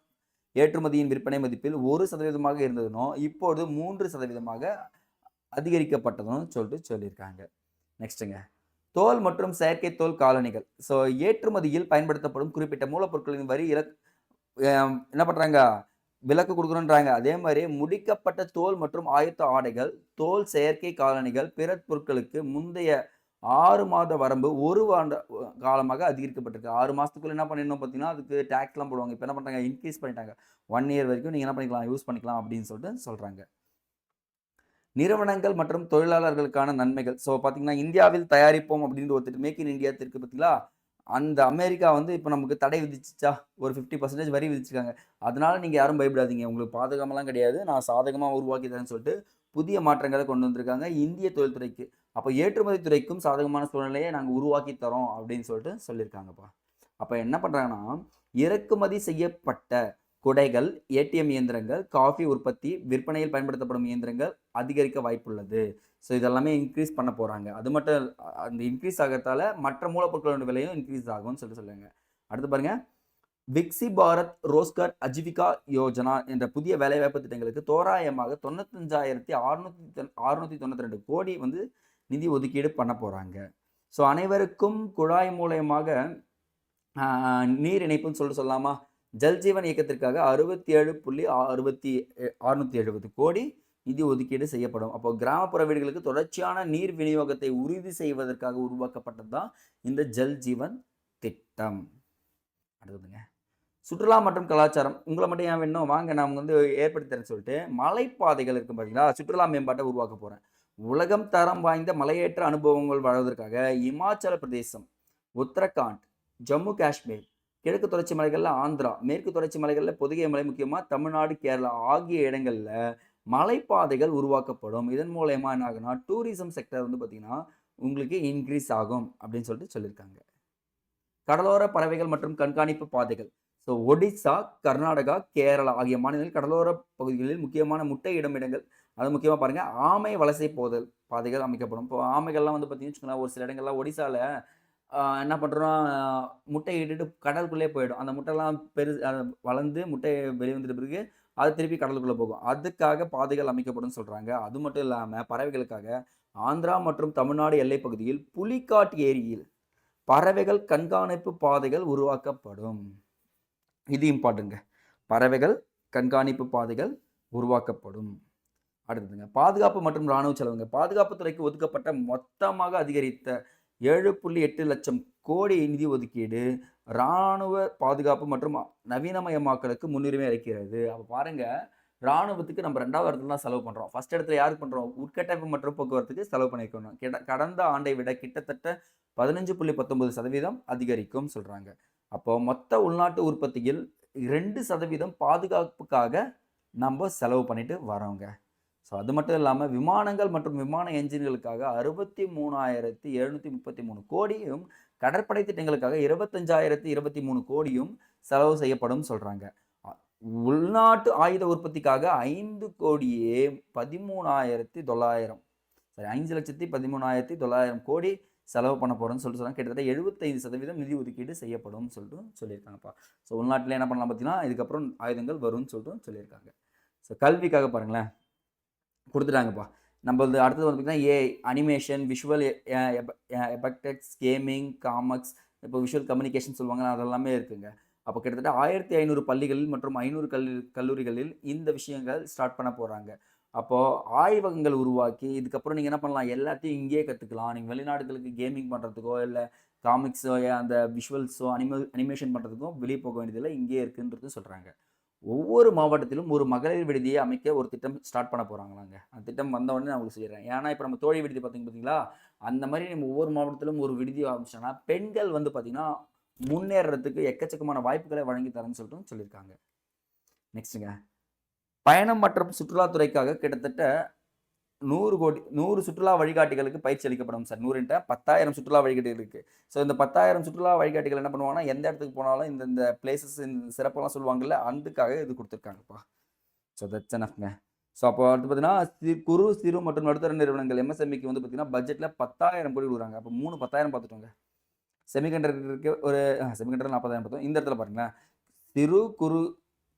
ஏற்றுமதியின் விற்பனை மதிப்பில் 1% இருந்ததுனோ இப்போது 3% அதிகரிக்கப்பட்டதுன்னு சொல்லிட்டு சொல்லியிருக்காங்க. நெக்ஸ்ட்டுங்க, தோல் மற்றும் செயற்கை தோல் காலணிகள். ஸோ ஏற்றுமதியில் பயன்படுத்தப்படும் குறிப்பிட்ட மூலப்பொருட்களின் வரி என்ன பண்ணுறாங்க, விலக்கு கொடுக்குறோன்றாங்க. அதே மாதிரி முடிக்கப்பட்ட தோல் மற்றும் ஆயத்த ஆடைகள், தோல் செயற்கை காலணிகள், பிற பொருட்களுக்கு முந்தைய 6 மாத வரம்பு 1 ஆண்டு காலமாக அதிகரிக்கப்பட்டிருக்கு. 6 மாதத்துக்குள்ள என்ன பண்ணிடணும் பார்த்தீங்கன்னா, அதுக்கு டேக்ஸ்லாம் போடுவாங்க. இப்போ என்ன பண்ணுறாங்க, இன்க்ரீஸ் பண்ணிட்டாங்க. 1 இயர் வரைக்கும் நீங்கள் என்ன பண்ணிக்கலாம், யூஸ் பண்ணிக்கலாம் அப்படின்னு சொல்லிட்டு சொல்கிறாங்க. நிறுவனங்கள் மற்றும் தொழிலாளர்களுக்கான நன்மைகள். ஸோ பார்த்தீங்கன்னா, இந்தியாவில் தயாரிப்போம் அப்படின்ற ஒரு திட்டம், மேக் இன் இந்தியா இருக்கு பார்த்தீங்களா, அந்த அமெரிக்கா வந்து இப்போ நமக்கு தடை விதிச்சிச்சா, ஒரு 50% வரி விதிச்சிருக்காங்க. அதனால நீங்கள் யாரும் பயப்படாதீங்க, உங்களுக்கு பாதகமெல்லாம் கிடையாது, நான் சாதகமாக உருவாக்கி தரேன்னு சொல்லிட்டு புதிய மாற்றங்களை கொண்டு வந்திருக்காங்க இந்திய தொழில்துறைக்கு. அப்போ ஏற்றுமதி துறைக்கும் சாதகமான சூழ்நிலையை நாங்கள் உருவாக்கி தரோம் அப்படின்னு சொல்லிட்டு சொல்லியிருக்காங்கப்பா. அப்போ என்ன பண்ணுறாங்கன்னா, இறக்குமதி செய்யப்பட்ட குடைகள், ஏடிஎம் இயந்திரங்கள், காஃபி உற்பத்தி, விற்பனையில் பயன்படுத்தப்படும் இயந்திரங்கள் அதிகரிக்க வாய்ப்புள்ளது. ஸோ இதெல்லாமே இன்க்ரீஸ் பண்ண போகிறாங்க. அது மட்டும் அந்த இன்க்ரீஸ் ஆகிறதால மற்ற மூலப்பொருட்களோட விலையும் இன்க்ரீஸ் ஆகும்னு சொல்லுங்க. அடுத்து பாருங்க, விக்சி பாரத் ரோஸ்கர் அஜீவிகா யோஜனா என்ற புதிய வேலைவாய்ப்பு திட்டங்களுக்கு தோராயமாக 95,692 கோடி வந்து நிதி ஒதுக்கீடு பண்ண போகிறாங்க. ஸோ அனைவருக்கும் குழாய் மூலயமாக நீர் இணைப்புன்னு சொல்லிட்டு சொல்லலாமா, ஜல்ஜீவன் இயக்கத்திற்காக 67.670 கோடி நிதி ஒதுக்கீடு செய்யப்படும். அப்போ கிராமப்புற வீடுகளுக்கு தொடர்ச்சியான நீர் விநியோகத்தை உறுதி செய்வதற்காக உருவாக்கப்பட்டது தான் இந்த ஜல்ஜீவன் திட்டம். அடுத்ததுங்க, சுற்றுலா மற்றும் கலாச்சாரம். உங்களை மட்டும் ஏன் வேணும், வாங்க நான் வந்து ஏற்படுத்தி தரேன்னு சொல்லிட்டு மலைப்பாதைகள் இருக்கும் பார்த்தீங்களா, சுற்றுலா மேம்பாட்டை உருவாக்க போகிறேன். உலகம் தரம் வாய்ந்த மலையேற்ற அனுபவங்கள் வாழ்வதற்காக இமாச்சல பிரதேசம், உத்தரகாண்ட், ஜம்மு காஷ்மீர், கிழக்கு தொடர்ச்சி மலைகள்ல ஆந்திரா, மேற்கு தொடர்ச்சி மலைகள்ல பொதிகை மலை, முக்கியமா தமிழ்நாடு, கேரளா ஆகிய இடங்கள்ல மலைப்பாதைகள் உருவாக்கப்படும். இதன் மூலியமா என்ன ஆகும்னா, டூரிசம் செக்டர் வந்து பார்த்தீங்கன்னா, உங்களுக்கு இன்கிரீஸ் ஆகும் அப்படின்னு சொல்லிட்டு சொல்லியிருக்காங்க. கடலோர பறவைகள் மற்றும் கண்காணிப்பு பாதைகள். ஸோ ஒடிசா, கர்நாடகா, கேரளா ஆகிய மாநிலங்களில் கடலோர பகுதிகளில் முக்கியமான முட்டையிடும் இடங்கள், அது முக்கியமா பாருங்க, ஆமை வலசை போதல் பாதைகள் அமைக்கப்படும். இப்போ ஆமைகள்லாம் வந்து பார்த்தீங்கன்னு வச்சுக்கோங்களேன், ஒரு சில இடங்கள்லாம் ஒடிசால என்ன பண்ணுறோம், முட்டை இட்டுட்டு கடலுக்குள்ளே போயிடும். அந்த முட்டைலாம் வளர்ந்து முட்டை வெளிய வந்துட்ட பிறகு, அது திருப்பி கடலுக்குள்ள போகும். அதுக்காக பாதைகள் அமைக்கப்படும்னு சொல்றாங்க. அது மட்டும் இல்லாம பறவைகளுக்காக ஆந்திரா மற்றும் தமிழ்நாடு எல்லைப் பகுதியில் புலிக்காட் ஏரியில் பறவைகள் கண்காணிப்பு பாதைகள் உருவாக்கப்படும். இது இம்பார்ட்டன்ட்ங்க. பறவைகள் கண்காணிப்பு பாதைகள் உருவாக்கப்படும். அடுத்ததுங்க, பாதுகாப்பு மற்றும் ராணுவ செலவுங்க. பாதுகாப்புத் துறைக்கு ஒதுக்கப்பட்ட மொத்தமாக அதிகரித்த 7.8 லட்சம் கோடி நிதி ஒதுக்கீடு ராணுவ பாதுகாப்பு மற்றும் நவீனமயமாக்கலுக்கு முன்னுரிமை அளிக்கிறது. அப்ப பாருங்க, ராணுவத்துக்கு நம்ம 2வது இடத்துல தான் செலவு பண்றோம். ஃபர்ஸ்ட் இடத்துல யாருக்கு பண்றோம்? உட்கட்டமைப்பு மற்றும் போக்குவரத்துக்கு செலவு பண்ணியிருக்கணும். கடந்த ஆண்டை விட கிட்டத்தட்ட 15.19% அதிகரிக்கும் சொல்றாங்க. அப்போ மொத்த உள்நாட்டு உற்பத்தியில் 2% பாதுகாப்புக்காக நம்ம செலவு பண்ணிட்டு வரோங்க. ஸோ அது மட்டும் இல்லாமல் விமானங்கள் மற்றும் விமான என்ஜின்களுக்காக 63,733 கோடியும், கடற்படை திட்டங்களுக்காக 25,023 கோடியும் செலவு செய்யப்படும் சொல்றாங்க. உள்நாட்டு ஆயுத உற்பத்திக்காக 5,13,900 சரி 5,13,900 கோடி செலவு பண்ண போறோம்னு சொல்லிட்டு சொன்னாங்க. கிட்டத்தட்ட 75% நிதி ஒதுக்கீடு செய்யப்படும் சொல்லிட்டு சொல்லியிருக்காங்கப்பா. ஸோ உள்நாட்டில் என்ன பண்ணலாம் பார்த்தீங்கன்னா, இதுக்கப்புறம் ஆயுதங்கள் வரும்னு சொல்லிட்டு சொல்லியிருக்காங்க. ஸோ கல்விக்காக பாருங்களேன், கொடுத்துட்டாங்கப்பா. நம்ம வந்து அடுத்தது வந்து பார்த்தீங்கன்னா AI, animation, visual effects, gaming, comics, இப்போ விஷுவல் கம்யூனிகேஷன் சொல்லுவாங்க, அதெல்லாமே இருக்குங்க. அப்போ கிட்டத்தட்ட 1,500 பள்ளிகளில் மற்றும் 500 கல்லூரிகளில் இந்த விஷயங்கள் ஸ்டார்ட் பண்ண போகிறாங்க. அப்போது ஆய்வகங்கள் உருவாக்கி இதுக்கப்புறம் நீங்கள் என்ன பண்ணலாம், எல்லாத்தையும் இங்கேயே கற்றுக்கலாம். நீங்கள் வெளிநாடுகளுக்கு கேமிங் பண்ணுறதுக்கோ இல்லை காமிக்ஸோ அந்த விஷுவல்ஸோ அனிமேஷன் பண்ணுறதுக்கும் வெளியே போக வேண்டியதில்லை, இங்கேயே இருக்குன்றது சொல்கிறாங்க. ஒவ்வொரு மாவட்டத்திலும் ஒரு மகளிர் விடுதியை அமைக்க ஒரு திட்டம் ஸ்டார்ட் பண்ண போகிறாங்களாங்க. அந்த திட்டம் வந்த உடனே நான் உங்களுக்கு சொல்லிடுறேன். ஏன்னா இப்போ நம்ம தோழி விடுதி பார்த்தீங்களா, அந்த மாதிரி நம்ம ஒவ்வொரு மாவட்டத்திலும் ஒரு விடுதி ஆரம்பிச்சோன்னா பெண்கள் வந்து பார்த்தீங்கன்னா முன்னேறதுக்கு எக்கச்சக்கமான வாய்ப்புகளை வழங்கி தரேன்னு சொல்லிட்டு சொல்லியிருக்காங்க. நெக்ஸ்ட்டுங்க, பயணம் மற்றும் சுற்றுலாத்துறைக்காக கிட்டத்தட்ட 100 சுற்றுலா வழிகாட்டிகளுக்கு பயிற்சி அளிக்கப்படும் சார். 100 10,000 சுற்றுலா வழிகாட்டிகள் இருக்கு. ஸோ இந்த 10,000 சுற்றுலா வழிகாட்டிகள் என்ன பண்ணுவாங்கன்னா, எந்த இடத்துக்கு போனாலும் இந்த பிளேசஸ் இந்த சிறப்பெல்லாம் சொல்லுவாங்கல்ல, அதுக்காக இது கொடுத்துருக்காங்கப்பா. ஸோ தட்ஸ் எனஃப்ங்க. ஸோ அப்போ அடுத்து பார்த்தீங்கன்னா, குறு, சிறு மற்றும் நடுத்தர நிறுவனங்கள் எம்எஸ்எம்இக்கு வந்து பார்த்தீங்கன்னா, பட்ஜெட்டில் 10,000 கோடி கொடுக்குறாங்க. அப்போ 3 10,000 பார்த்துட்டோங்க. செமிகண்டக்டருக்கு ஒரு செமிகண்டக்டர் 40,000 பார்த்தோம். இந்த இடத்துல பாருங்களேன்,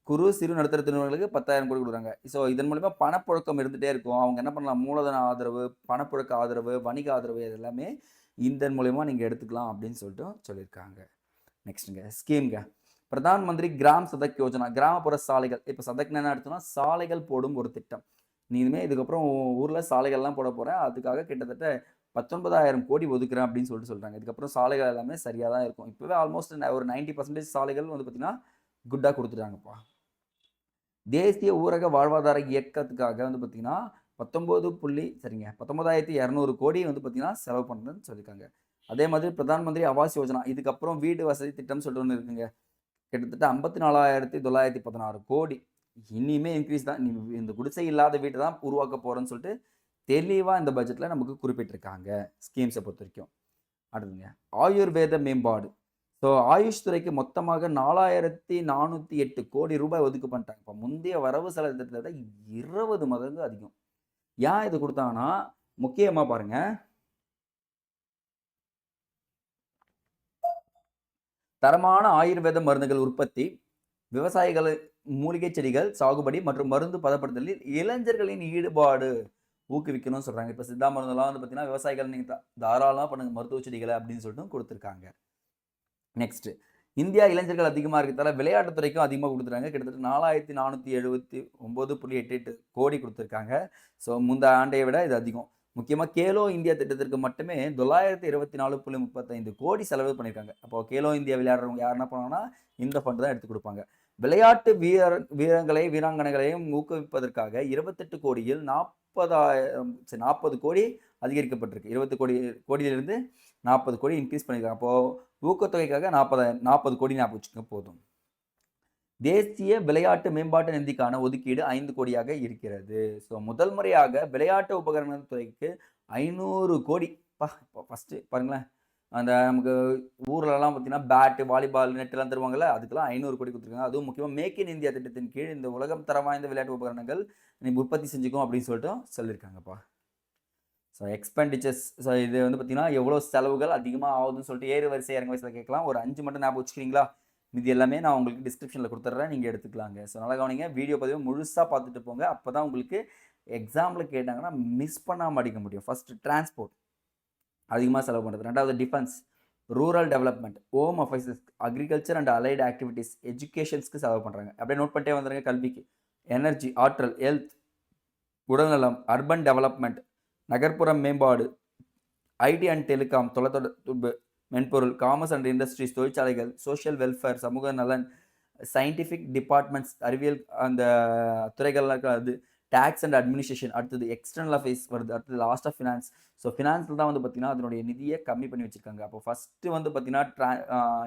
குறு, சிறு நடுத்தர நிறுவனங்களுக்கு 10,000 கோடி கொடுக்குறாங்க. ஸோ இதன் மூலியமா பணப்புழக்கம் இருந்துகிட்டே இருக்கும். அவங்க என்ன பண்ணலாம், மூலதன ஆதரவு, பணப்புழக்க ஆதரவு, வணிக ஆதரவு இது எல்லாமே இதன் மூலியமா நீங்கள் எடுத்துக்கலாம் அப்படின்னு சொல்லிட்டு சொல்லியிருக்காங்க. நெக்ஸ்ட்டுங்க, ஸ்கீம்ங்க. பிரதான் மந்திரி கிராம் சதக் யோஜனா, கிராமப்புற சாலைகள். இப்போ சதக்னா என்ன எடுத்தோம்னா சாலைகள் போடும் ஒரு திட்டம். நீ இனிமேல் இதுக்கப்புறம் ஊரில் சாலைகள்லாம் போட போகிறேன், அதுக்காக கிட்டத்தட்ட 19,000 கோடி ஒதுக்குறேன் அப்படின்னு சொல்லிட்டு சொல்கிறாங்க. இதுக்கப்புறம் சாலைகள் எல்லாமே சரியாக தான் இருக்கும். இப்போவே ஆல்மோஸ்ட் ஒரு 90% சாலைகள் வந்து பார்த்தீங்கன்னா குட்டாக கொடுத்துட்டாங்கப்பா. தேசிய ஊரக வாழ்வாதார இயக்கத்துக்காக வந்து பார்த்தீங்கன்னா 19,200 கோடி வந்து பார்த்தீங்கன்னா செலவு பண்ணுறதுன்னு சொல்லியிருக்காங்க. அதே மாதிரி பிரதான் மந்திரி ஆவாஸ் யோஜனா, இதுக்கப்புறம் வீடு வசதி திட்டம் சொல்லிட்டு ஒன்று இருக்குங்க. கிட்டத்தட்ட 54,916 கோடி. இனிமே இன்க்ரீஸ் தான். இந்த குடிசை இல்லாத வீட்டை தான் உருவாக்க போகிறோன்னு சொல்லிட்டு தெளிவாக இந்த பட்ஜெட்டில் நமக்கு குறிப்பிட்டிருக்காங்க, ஸ்கீம்ஸை பொறுத்த வரைக்கும். அடுத்துங்க, ஆயுர்வேத மேம்பாடு. ஸோ ஆயுஷ் துறைக்கு மொத்தமாக 4,408 கோடி ரூபாய் ஒதுக்கு பண்ணிட்டாங்க. இப்போ முந்தைய வரவு செலவு திட்டத்தை 20 மடங்கு அதிகம். ஏன் இது கொடுத்தாங்கன்னா, முக்கியமாக பாருங்க, தரமான ஆயுர்வேத மருந்துகள் உற்பத்தி, விவசாயிகள் மூலிகை செடிகள் சாகுபடி மற்றும் மருந்து பதப்படுத்தலில் இளைஞர்களின் ஈடுபாடு ஊக்குவிக்கணும்னு சொல்றாங்க. இப்போ சித்தா மருந்துலாம் வந்து பார்த்தீங்கன்னா, விவசாயிகள் நீங்கள் தாராளமாக பண்ணுங்க மருத்துவ செடிகளை அப்படின்னு சொல்லிட்டு கொடுத்துருக்காங்க. நெக்ஸ்ட், இந்தியா இளைஞர்கள் அதிகமாக இருக்கிறதால விளையாட்டுத்துறைக்கும் அதிகமாக கொடுத்துருக்காங்க. கிட்டத்தட்ட 4,479.88 கோடி கொடுத்துருக்காங்க. ஸோ முந்த ஆண்டையை விட இது அதிகம். முக்கியமாக கேலோ இந்தியா திட்டத்திற்கு மட்டுமே 924.35 கோடி செலவு பண்ணியிருக்காங்க. அப்போ கேலோ இந்தியா விளையாடுறவங்க யார் என்ன பண்ணுவாங்கன்னா, இந்த ஃபண்ட் தான் எடுத்து கொடுப்பாங்க. விளையாட்டு வீராங்கனைகளையும் ஊக்குவிப்பதற்காக 28 கோடியில் 40 கோடி அதிகரிக்கப்பட்டிருக்கு. 20 கோடியிலிருந்து 40 கோடி இன்க்ரீஸ் பண்ணியிருக்காங்க. அப்போது ஊக்கத்தொகைக்காக 40 கோடி ஞாபகம் வச்சுக்கோங்க போதும். தேசிய விளையாட்டு மேம்பாட்டு நிதிக்கான ஒதுக்கீடு 5 கோடியாக இருக்கிறது. ஸோ முதல் முறையாக விளையாட்டு உபகரணங்கள் துறைக்கு 500 கோடி. ஃபர்ஸ்ட்டு பாருங்களேன். அந்த நமக்கு ஊர்லலாம் பார்த்தீங்கன்னா, பேட்டு, வாலிபால், நெட்லாம் தருவாங்கல்ல, அதுக்கெல்லாம் 500 கோடி குடுத்துருக்காங்க. அதுவும் முக்கியமா மேக் இன் இந்தியா திட்டத்தின் கீழ் இந்த உலகம் தரம் வாய்ந்த விளையாட்டு உபகரணங்கள் நீங்க உற்பத்தி செஞ்சுக்கோ அப்படின்னு சொல்லிட்டு சொல்லியிருக்காங்கப்பா. ஸோ எக்ஸ்பெண்டிச்சர்ஸ் இது வந்து பார்த்தீங்கன்னா, எவ்வளோ செலவுகள் அதிகமா ஆகுதுன்னு சொல்லிட்டு ஏறு வரிசை, இறங்கு வரிசையில கேட்கலாம். ஒரு 5 மட்டும் ஞாபகம் வச்சுக்கிறீங்களா? மீதி எல்லாமே நான் உங்களுக்கு டிஸ்கிரிப்ஷன்ல குடுத்துடுறேன். நீங்க எடுத்துக்கலாங்க. ஸோ நல்லா கவனிங்க. வீடியோ பதிவ முழுசா பார்த்துட்டு போங்க. அப்பதான் உங்களுக்கு எக்ஸாம்ல கேட்டாங்கன்னா, மிஸ் பண்ணாம அடிக்க முடியும். ஃபர்ஸ்ட் டிரான்ஸ்போர்ட் அதிகமா செலவு பண்றது. 2வது defence, rural development, home affairs, agriculture and allied activities, எஜுகேஷன்ஸ்க்கு செலவு பண்றாங்க. அப்படியே நோட் பண்ணிட்டே வந்துருங்க கல்விக்கு. எனர்ஜி, ஆற்றல், ஹெல்த், உடல்நலம், அர்பன் டெவலப்மெண்ட், நகர்ப்புற மேம்பாடு, ஐடி அண்ட் டெலிகாம், தொலைத்தொடர்பு, மென்பொருள், காமர்ஸ் அண்ட் இண்டஸ்ட்ரீஸ், தொழிற்சாலைகள், சோஷியல் வெல்ஃபேர், சமூக நலன், சயின்டிஃபிக் டிபார்ட்மெண்ட்ஸ், அறிவியல் அந்த துறைகள்லாம் அது, டாக்ஸ் அண்ட் அட்மினிஸ்ட்ரேஷன், அடுத்தது எக்ஸ்டர்னல் அஃபேர்ஸ் வருது, அடுத்தது லாஸ்ட் ஆஃப் ஃபினான்ஸ். ஸோ ஃபினான்ஸில் தான் வந்து பார்த்தீங்கன்னா அதனுடைய நிதியை கம்மி பண்ணி வச்சிருக்காங்க. அப்போ ஃபஸ்ட்டு வந்து பார்த்தீங்கன்னா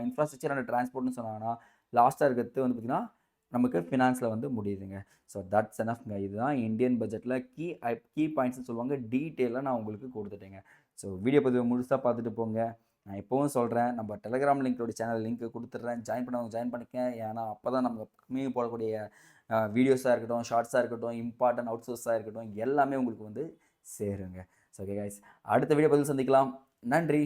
இன்ஃப்ராஸ்ட்ரக்சர் அண்ட் டிரான்ஸ்போர்ட்னு சொன்னாங்கன்னா, லாஸ்ட்டாக இருக்கிறது வந்து பார்த்தீங்கன்னா நமக்கு ஃபினான்ஸில் வந்து முடியுதுங்க. ஸோ தட்ஸ் எனஃப்ங்க. இதுதான் இந்தியன் பட்ஜெட்டில் கீ பாயிண்ட்ஸ்னு சொல்லுவாங்க. டீட்டெயிலாக நான் உங்களுக்கு கொடுத்துட்டேங்க. ஸோ வீடியோ பதிவு முழுசாக பார்த்துட்டு போங்க. நான் எப்பவும் சொல்கிறேன், நம்ம டெலகிராம் லிங்க்கோட சேனல் லிங்க் கொடுத்துட்றேன். ஜாயின் பண்ணவங்க ஜாயின் பண்ணிக்க. ஏன்னா அப்போ தான் நம்ம கம்மியாக போடக்கூடிய வீடியோஸாக இருக்கட்டும், ஷார்ட்ஸாக இருக்கட்டும், இம்பார்ட்டன்ட் அவுட் சோர்ஸாக இருக்கட்டும், எல்லாமே உங்களுக்கு வந்து சேருங்க. ஸோ ஓகே கைஸ், அடுத்த வீடியோ பதிவு சந்திக்கலாம். நன்றி.